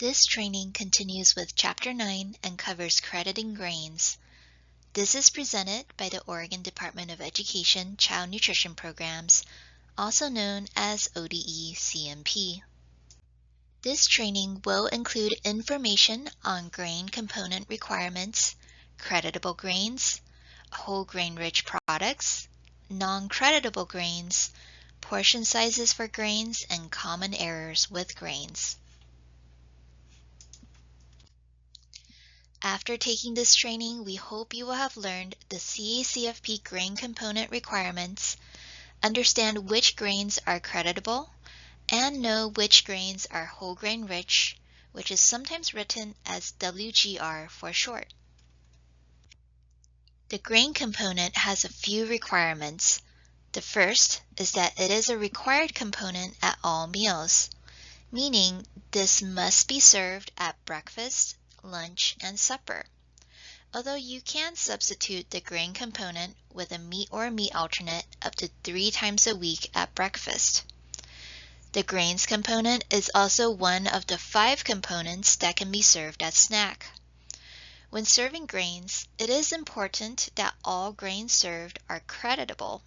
This training continues with Chapter 9 and covers crediting grains. This is presented by the Oregon Department of Education Child Nutrition Programs, also known as ODE-CMP. This training will include information on grain component requirements, creditable grains, whole grain-rich products, non-creditable grains, portion sizes for grains, and common errors with grains. After taking this training, we hope you will have learned the CACFP grain component requirements, understand which grains are creditable, and know which grains are whole grain rich, which is sometimes written as WGR for short. The grain component has a few requirements. The first is that it is a required component at all meals, meaning this must be served at breakfast, lunch, and supper, although you can substitute the grain component with a meat or meat alternate up to 3 times a week at breakfast. The grains component is also one of the 5 components that can be served at snack. When serving grains, it is important that all grains served are creditable,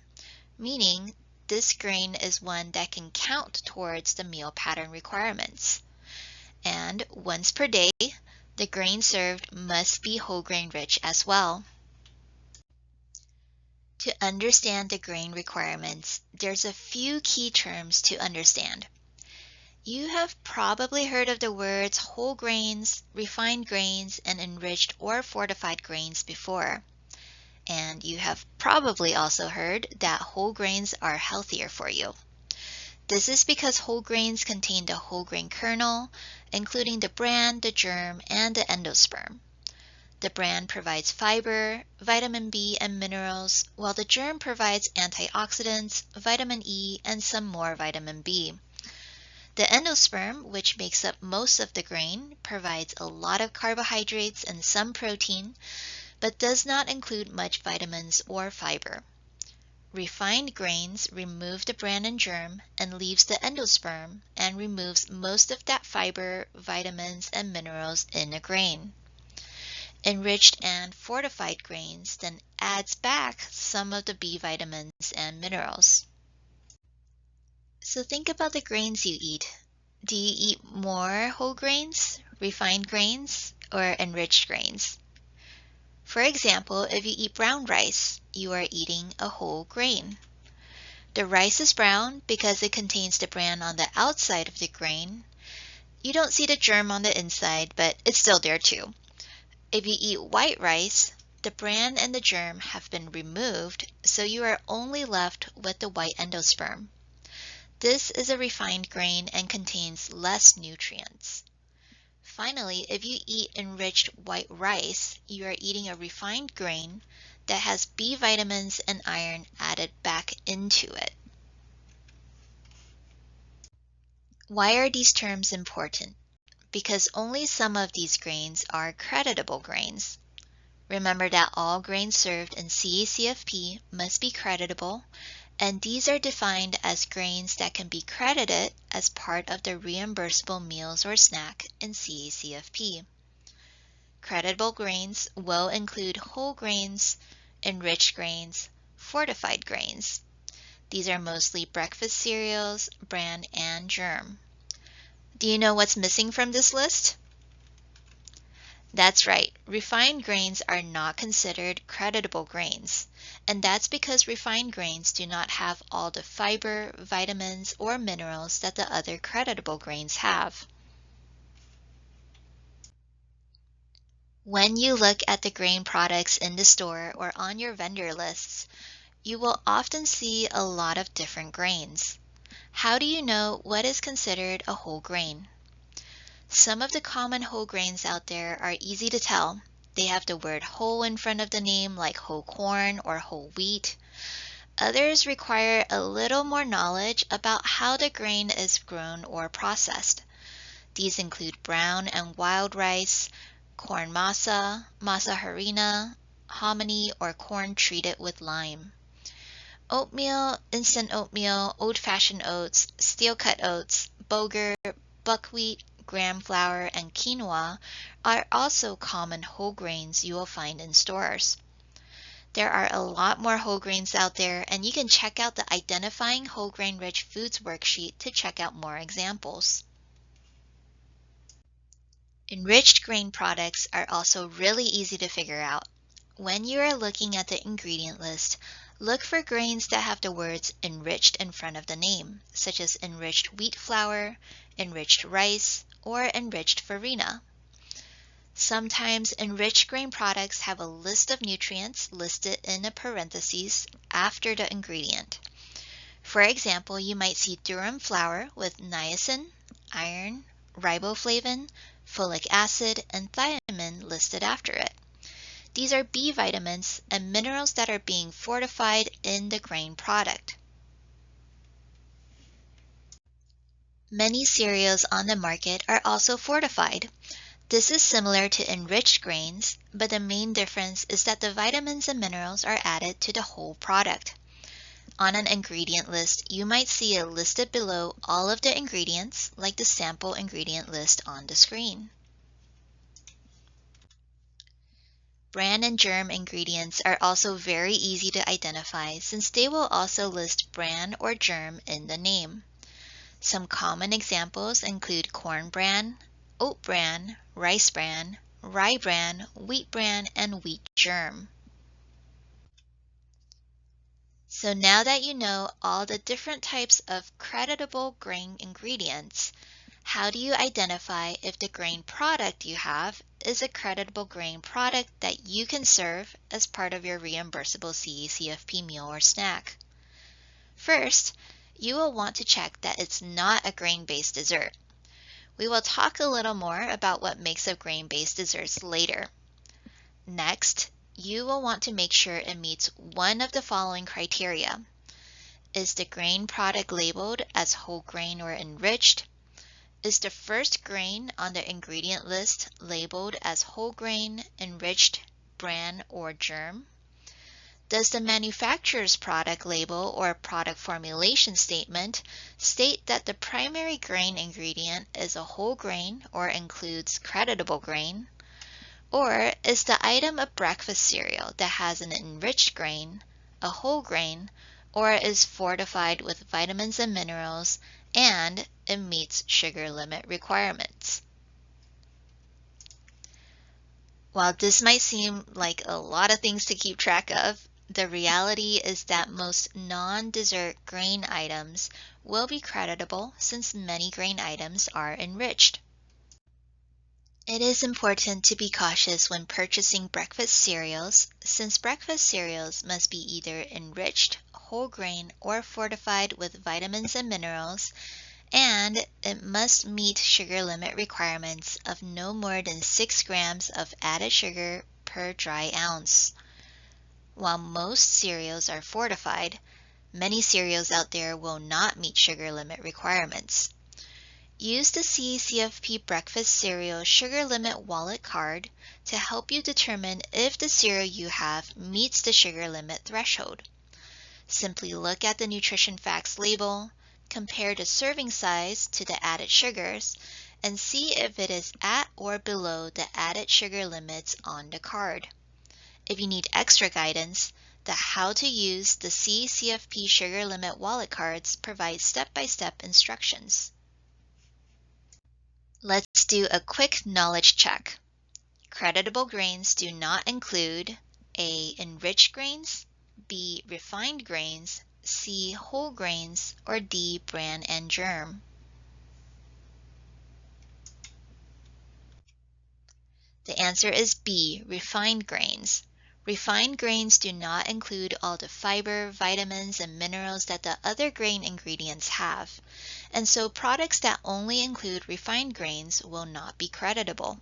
meaning this grain is one that can count towards the meal pattern requirements. And once per day, the grain served must be whole grain rich as well. To understand the grain requirements, there's a few key terms to understand. You have probably heard of the words whole grains, refined grains, and enriched or fortified grains before. And you have probably also heard that whole grains are healthier for you. This is because whole grains contain the whole grain kernel, including the bran, the germ, and the endosperm. The bran provides fiber, vitamin B, and minerals, while the germ provides antioxidants, vitamin E, and some more vitamin B. The endosperm, which makes up most of the grain, provides a lot of carbohydrates and some protein, but does not include much vitamins or fiber. Refined grains remove the bran and germ and leaves the endosperm and removes most of that fiber, vitamins, and minerals in a grain. Enriched and fortified grains then adds back some of the B vitamins and minerals. So think about the grains you eat. Do you eat more whole grains, refined grains, or enriched grains? For example, if you eat brown rice, you are eating a whole grain. The rice is brown because it contains the bran on the outside of the grain. You don't see the germ on the inside, but it's still there too. If you eat white rice, the bran and the germ have been removed, so you are only left with the white endosperm. This is a refined grain and contains less nutrients. Finally, if you eat enriched white rice, you are eating a refined grain that has B vitamins and iron added back into it. Why are these terms important? Because only some of these grains are creditable grains. Remember that all grains served in CACFP must be creditable, and these are defined as grains that can be credited as part of the reimbursable meals or snack in CACFP. Creditable grains will include whole grains, enriched grains, fortified grains. These are mostly breakfast cereals, bran, and germ. Do you know what's missing from this list? That's right, refined grains are not considered creditable grains, and that's because refined grains do not have all the fiber, vitamins, or minerals that the other creditable grains have. When you look at the grain products in the store or on your vendor lists, you will often see a lot of different grains. How do you know what is considered a whole grain? Some of the common whole grains out there are easy to tell. They have the word whole in front of the name, like whole corn or whole wheat. Others require a little more knowledge about how the grain is grown or processed. These include brown and wild rice, corn masa, masa harina, hominy, or corn treated with lime. Oatmeal, instant oatmeal, old-fashioned oats, steel-cut oats, bulgur, buckwheat, gram flour, and quinoa are also common whole grains you will find in stores. There are a lot more whole grains out there, and you can check out the Identifying Whole Grain Rich Foods worksheet to check out more examples. Enriched grain products are also really easy to figure out. When you are looking at the ingredient list, look for grains that have the words enriched in front of the name, such as enriched wheat flour, enriched rice, or enriched farina. Sometimes enriched grain products have a list of nutrients listed in a parentheses after the ingredient. For example, you might see durum flour with niacin, iron, riboflavin, folic acid, and thiamine listed after it. These are B vitamins and minerals that are being fortified in the grain product. Many cereals on the market are also fortified. This is similar to enriched grains, but the main difference is that the vitamins and minerals are added to the whole product. On an ingredient list, you might see it listed below all of the ingredients, like the sample ingredient list on the screen. Bran and germ ingredients are also very easy to identify since they will also list bran or germ in the name. Some common examples include corn bran, oat bran, rice bran, rye bran, wheat bran, and wheat germ. So now that you know all the different types of creditable grain ingredients, how do you identify if the grain product you have is a creditable grain product that you can serve as part of your reimbursable CE/CFP meal or snack? First, you will want to check that it's not a grain-based dessert. We will talk a little more about what makes up grain-based desserts later. Next, you will want to make sure it meets one of the following criteria. Is the grain product labeled as whole grain or enriched? Is the first grain on the ingredient list labeled as whole grain, enriched, bran, or germ? Does the manufacturer's product label or product formulation statement state that the primary grain ingredient is a whole grain or includes creditable grain? Or is the item a breakfast cereal that has an enriched grain, a whole grain, or is fortified with vitamins and minerals, and it meets sugar limit requirements? While this might seem like a lot of things to keep track of, the reality is that most non-dessert grain items will be creditable since many grain items are enriched. It is important to be cautious when purchasing breakfast cereals, since breakfast cereals must be either enriched, whole grain, or fortified with vitamins and minerals, and it must meet sugar limit requirements of no more than 6 grams of added sugar per dry ounce. While most cereals are fortified, many cereals out there will not meet sugar limit requirements. Use the CE/CFP Breakfast Cereal Sugar Limit Wallet card to help you determine if the cereal you have meets the sugar limit threshold. Simply look at the nutrition facts label, compare the serving size to the added sugars, and see if it is at or below the added sugar limits on the card. If you need extra guidance, the How to Use the CE/CFP Sugar Limit Wallet cards provide step-by-step instructions. Let's do a quick knowledge check. Creditable grains do not include A. Enriched grains, B. Refined grains, C. Whole grains, or D. Bran and germ. The answer is B. Refined grains. Refined grains do not include all the fiber, vitamins, and minerals that the other grain ingredients have, and so products that only include refined grains will not be creditable.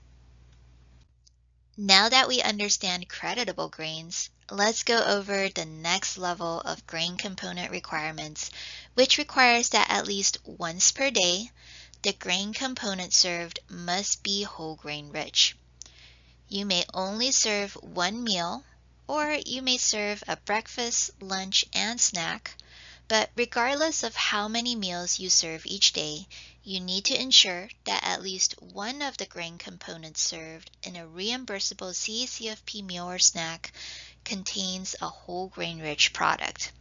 Now that we understand creditable grains, let's go over the next level of grain component requirements, which requires that at least once per day, the grain component served must be whole grain rich. You may only serve one meal, or you may serve a breakfast, lunch, and snack, But regardless of how many meals you serve each day, you need to ensure that at least one of the grain components served in a reimbursable CACFP meal or snack contains a whole grain rich product.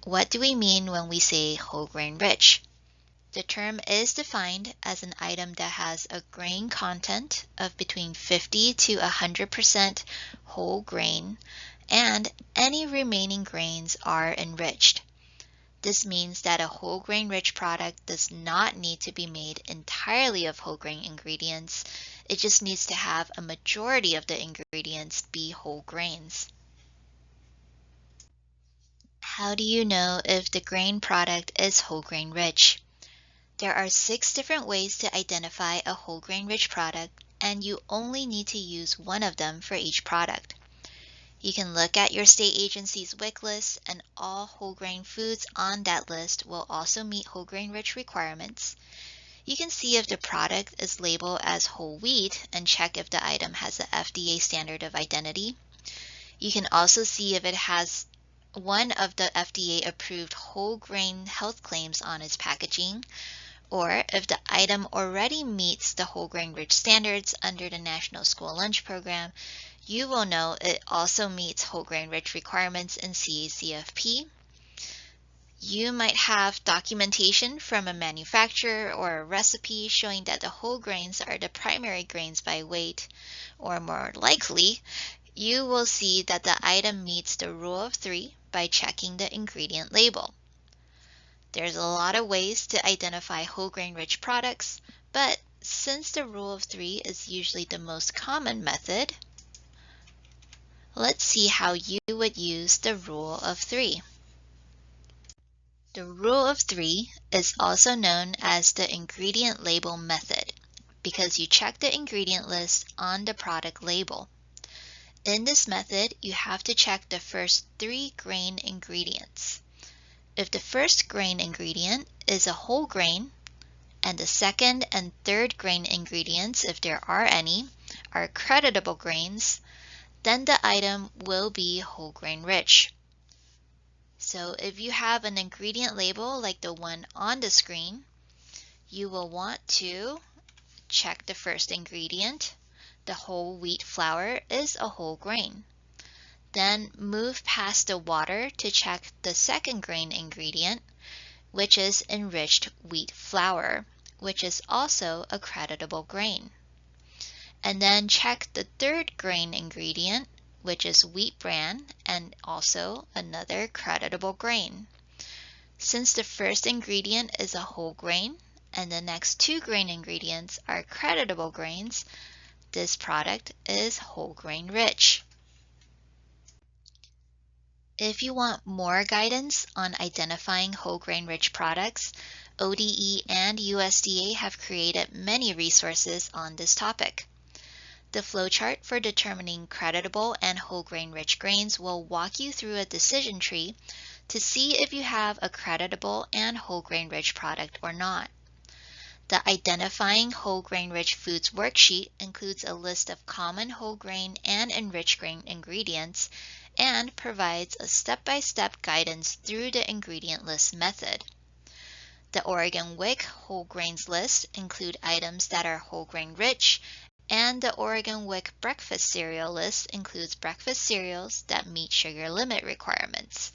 What do we mean when we say whole grain rich? The term is defined as an item that has a grain content of between 50 to 100% whole grain, and any remaining grains are enriched. This means that a whole grain rich product does not need to be made entirely of whole grain ingredients. It just needs to have a majority of the ingredients be whole grains. How do you know if the grain product is whole grain rich? There are 6 different ways to identify a whole grain rich product, and you only need to use one of them for each product. You can look at your state agency's WIC list, and all whole grain foods on that list will also meet whole grain rich requirements. You can see if the product is labeled as whole wheat and check if the item has the FDA standard of identity. You can also see if it has one of the FDA approved whole grain health claims on its packaging, or if the item already meets the whole grain rich standards under the National School Lunch Program, you will know it also meets whole grain rich requirements in CACFP. You might have documentation from a manufacturer or a recipe showing that the whole grains are the primary grains by weight, or more likely, you will see that the item meets the rule of 3 by checking the ingredient label. There's a lot of ways to identify whole grain rich products, but since the rule of 3 is usually the most common method, let's see how you would use the rule of 3. The rule of 3 is also known as the ingredient label method because you check the ingredient list on the product label. In this method, you have to check the first 3 grain ingredients. If the first grain ingredient is a whole grain, and the second and third grain ingredients, if there are any, are creditable grains, then the item will be whole grain rich. So if you have an ingredient label like the one on the screen, you will want to check the first ingredient. The whole wheat flour is a whole grain. Then move past the water to check the second grain ingredient, which is enriched wheat flour, which is also a creditable grain. And then check the third grain ingredient, which is wheat bran and also another creditable grain. Since the first ingredient is a whole grain and the next 2 grain ingredients are creditable grains, this product is whole grain rich. If you want more guidance on identifying whole grain rich products, ODE and USDA have created many resources on this topic. The flowchart for determining creditable and whole grain rich grains will walk you through a decision tree to see if you have a creditable and whole grain rich product or not. The Identifying Whole Grain Rich Foods worksheet includes a list of common whole grain and enriched grain ingredients and provides a step-by-step guidance through the ingredient list method. The Oregon WIC whole grains list include items that are whole grain rich, and the Oregon WIC breakfast cereal list includes breakfast cereals that meet sugar limit requirements.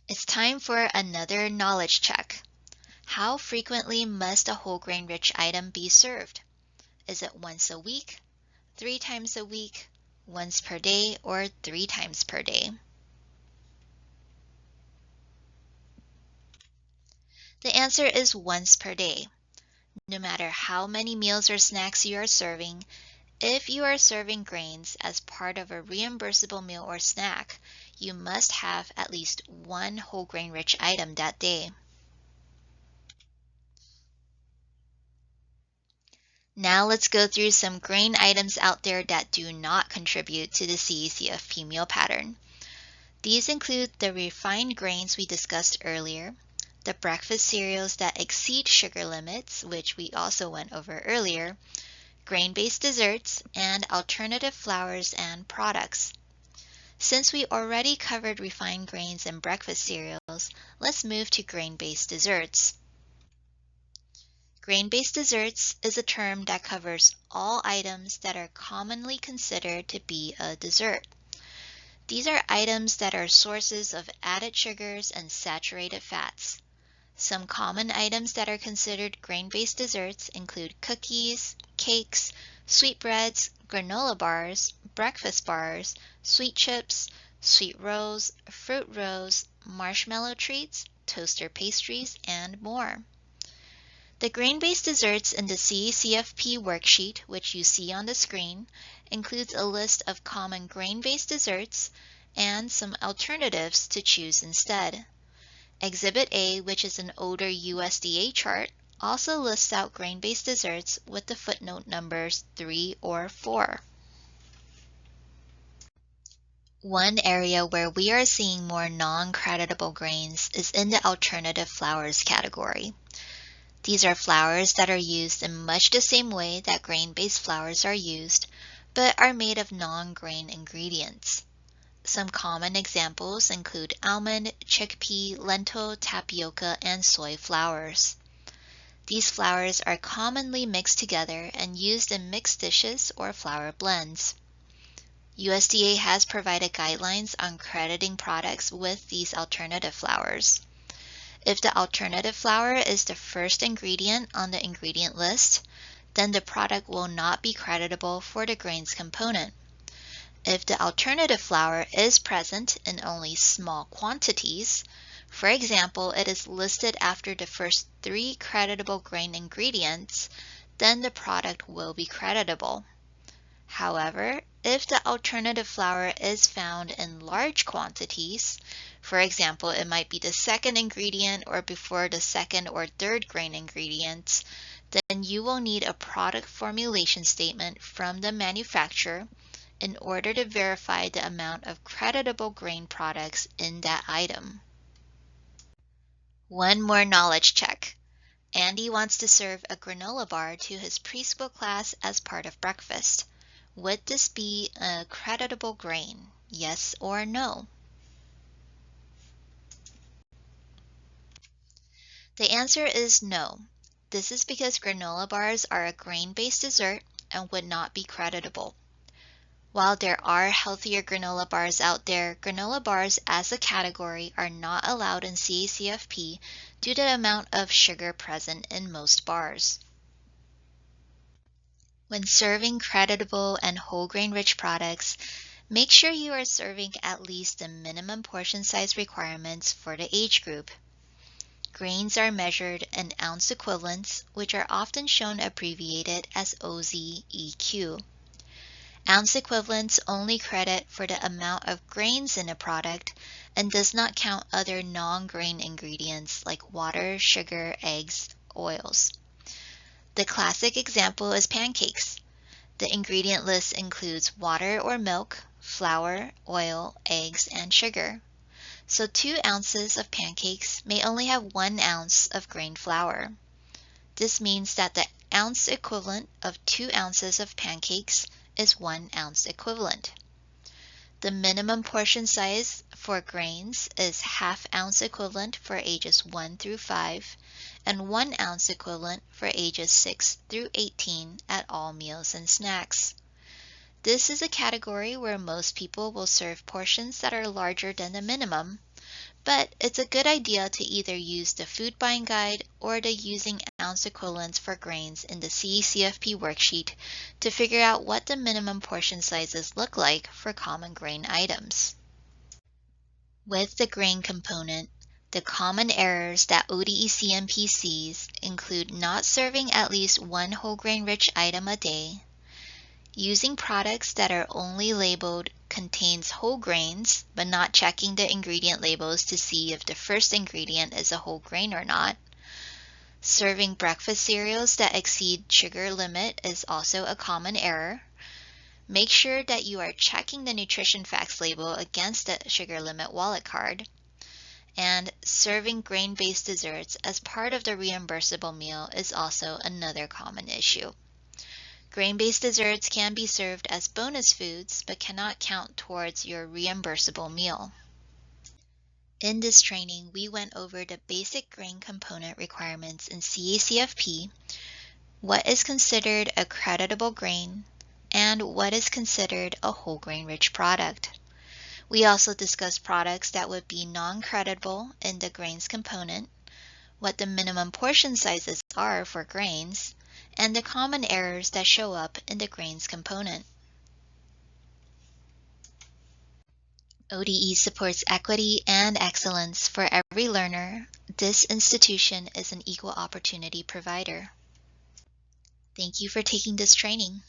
It's time for another knowledge check. How frequently must a whole grain rich item be served? Is it once a week, 3 times a week, once per day, or 3 times per day? The answer is once per day. No matter how many meals or snacks you are serving, if you are serving grains as part of a reimbursable meal or snack, you must have at least one whole grain rich item that day. Now let's go through some grain items out there that do not contribute to the CACFP meal pattern. These include the refined grains we discussed earlier, the breakfast cereals that exceed sugar limits, which we also went over earlier, grain-based desserts, and alternative flours and products. Since we already covered refined grains and breakfast cereals, let's move to grain-based desserts. Grain-based desserts is a term that covers all items that are commonly considered to be a dessert. These are items that are sources of added sugars and saturated fats. Some common items that are considered grain-based desserts include cookies, cakes, sweetbreads, granola bars, breakfast bars, sweet chips, sweet rolls, fruit rolls, marshmallow treats, toaster pastries, and more. The grain-based desserts in the CECFP worksheet, which you see on the screen, includes a list of common grain-based desserts and some alternatives to choose instead. Exhibit A, which is an older USDA chart, also lists out grain-based desserts with the footnote numbers 3 or 4. One area where we are seeing more non-creditable grains is in the alternative flours category. These are flours that are used in much the same way that grain-based flours are used, but are made of non-grain ingredients. Some common examples include almond, chickpea, lentil, tapioca, and soy flours. These flours are commonly mixed together and used in mixed dishes or flour blends. USDA has provided guidelines on crediting products with these alternative flours. If the alternative flour is the first ingredient on the ingredient list, then the product will not be creditable for the grains component. If the alternative flour is present in only small quantities, for example, it is listed after the first 3 creditable grain ingredients, then the product will be creditable. However, if the alternative flour is found in large quantities, for example, it might be the second ingredient or before the second or third grain ingredients, then you will need a product formulation statement from the manufacturer in order to verify the amount of creditable grain products in that item. One more knowledge check. Andy wants to serve a granola bar to his preschool class as part of breakfast. Would this be a creditable grain? Yes or no? The answer is no. This is because granola bars are a grain-based dessert and would not be creditable. While there are healthier granola bars out there, granola bars as a category are not allowed in CECFP due to the amount of sugar present in most bars. When serving creditable and whole grain rich products, make sure you are serving at least the minimum portion size requirements for the age group. Grains are measured in ounce equivalents, which are often shown abbreviated as OZEQ. Ounce equivalents only credit for the amount of grains in a product and does not count other non-grain ingredients like water, sugar, eggs, oils. The classic example is pancakes. The ingredient list includes water or milk, flour, oil, eggs, and sugar. So 2 ounces of pancakes may only have 1 ounce of grain flour. This means that the ounce equivalent of 2 ounces of pancakes is 1 ounce equivalent. The minimum portion size for grains is ½ ounce equivalent for ages 1 through 5 and 1 ounce equivalent for ages 6 through 18 at all meals and snacks. This is a category where most people will serve portions that are larger than the minimum, but it's a good idea to either use the food buying guide or the using ounce equivalents for grains in the CECFP worksheet to figure out what the minimum portion sizes look like for common grain items. With the grain component, the common errors that ODECMP sees include not serving at least 1 whole grain rich item a day, using products that are only labeled contains whole grains, but not checking the ingredient labels to see if the first ingredient is a whole grain or not. Serving breakfast cereals that exceed sugar limit is also a common error. Make sure that you are checking the nutrition facts label against the sugar limit wallet card. And serving grain-based desserts as part of the reimbursable meal is also another common issue. Grain-based desserts can be served as bonus foods but cannot count towards your reimbursable meal. In this training, we went over the basic grain component requirements in CACFP, what is considered a creditable grain, and what is considered a whole grain rich product. We also discussed products that would be non-creditable in the grains component, what the minimum portion sizes are for grains, and the common errors that show up in the grains component. ODE supports equity and excellence for every learner. This institution is an equal opportunity provider. Thank you for taking this training.